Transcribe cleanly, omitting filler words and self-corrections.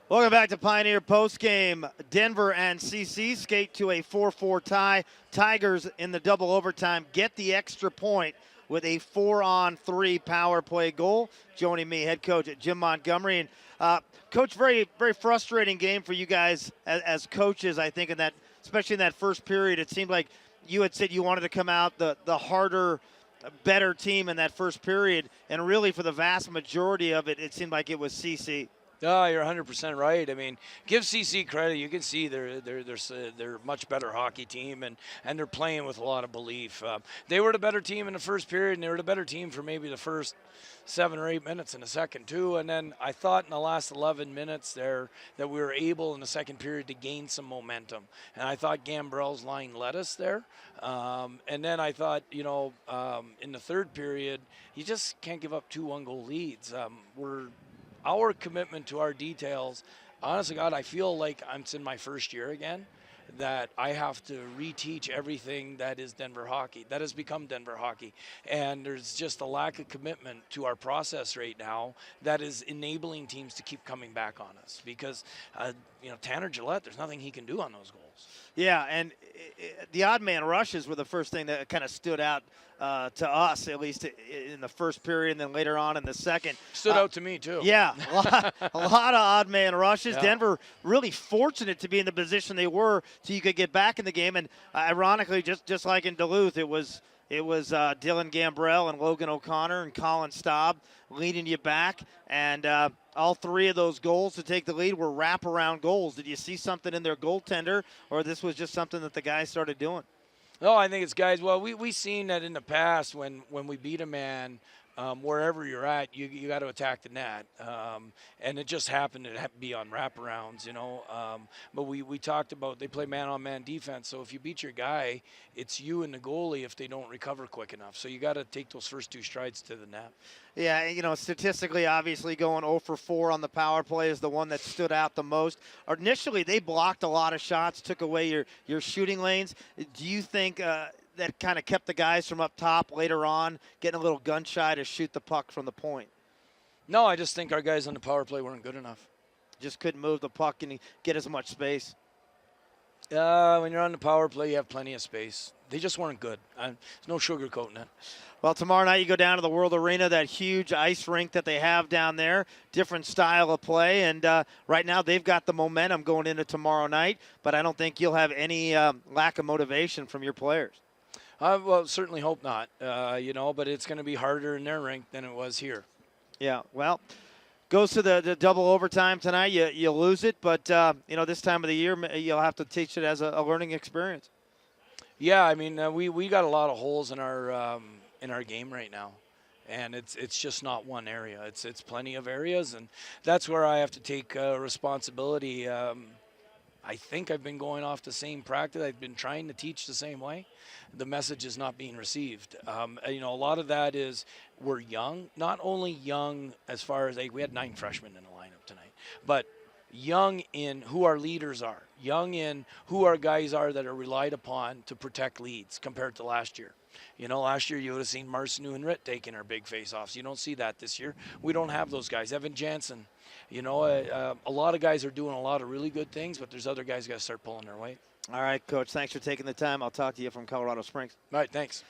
Welcome back to Pioneer Postgame. Denver and CC skate to a 4-4 tie. Tigers in the double overtime get the extra point with a 4-on-3 power play goal. Joining me, head coach Jim Montgomery. And Coach, very, very frustrating game for you guys as coaches, I think, in that, especially in that first period. It seemed like you had said you wanted to come out the harder, better team in that first period. And really, for the vast majority of it, it seemed like it was CC. Oh, you're 100% right. I mean, give CC credit. You can see they're a much better hockey team, and they're playing with a lot of belief. They were the better team in the first period, and they were the better team for maybe the first 7 or 8 minutes in the second too. And then I thought in the last 11 minutes there that we were able in the second period to gain some momentum. And I thought Gambrell's line led us there. And then I thought, in the third period, you just can't give up 2 one-goal leads. Our commitment to our details, honestly, God, I feel like I'm in my first year again, that I have to reteach everything that is Denver hockey, that has become Denver hockey. And there's just a lack of commitment to our process right now that is enabling teams to keep coming back on us because, Tanner Gillette, there's nothing he can do on those goals. Yeah, and the odd man rushes were the first thing that kind of stood out to us, at least in the first period, and then later on in the second. Stood out to me, too. Yeah, a lot of odd man rushes. Yeah. Denver really fortunate to be in the position they were so you could get back in the game. And ironically, just like in Duluth, it was Dylan Gambrell and Logan O'Connor and Colin Staub leading you back. And all 3 of those goals to take the lead were wraparound goals. Did you see something in their goaltender, or this was just something that the guys started doing? No, I think it's guys. Well, we seen that in the past when we beat a man, wherever you're at, you got to attack the net, and it just happened to be on wraparounds, But we talked about they play man-on-man defense, so if you beat your guy, it's you and the goalie if they don't recover quick enough. So you got to take those first 2 strides to the net. Yeah, statistically, obviously going 0 for 4 on the power play is the one that stood out the most. Initially, they blocked a lot of shots, took away your shooting lanes. Do you think that kind of kept the guys from up top later on getting a little gun shy to shoot the puck from the point? No, I just think our guys on the power play weren't good enough. Just couldn't move the puck and get as much space. When you're on the power play, you have plenty of space. They just weren't good. There's no sugarcoating it. Well, tomorrow night you go down to the World Arena, that huge ice rink that they have down there, different style of play. And right now they've got the momentum going into tomorrow night, but I don't think you'll have any lack of motivation from your players. Well, certainly hope not, but it's going to be harder in their rink than it was here. Yeah, well, goes to the double overtime tonight. You lose it, but, this time of the year you'll have to teach it as a learning experience. Yeah, I mean, we got a lot of holes in our game right now, and it's just not one area. It's plenty of areas, and that's where I have to take responsibility. I think I've been going off the same practice. I've been trying to teach the same way. The message is not being received. A lot of that is we're young, not only young as far as we had 9 freshmen in the lineup tonight, but young in who our leaders are, young in who our guys are that are relied upon to protect leads compared to last year. Last year you would have seen Marcinu and Ritt taking our big face-offs. You don't see that this year. We don't have those guys. Evan Jansen, a lot of guys are doing a lot of really good things, but there's other guys got to start pulling their weight. All right, Coach, thanks for taking the time. I'll talk to you from Colorado Springs. All right, thanks.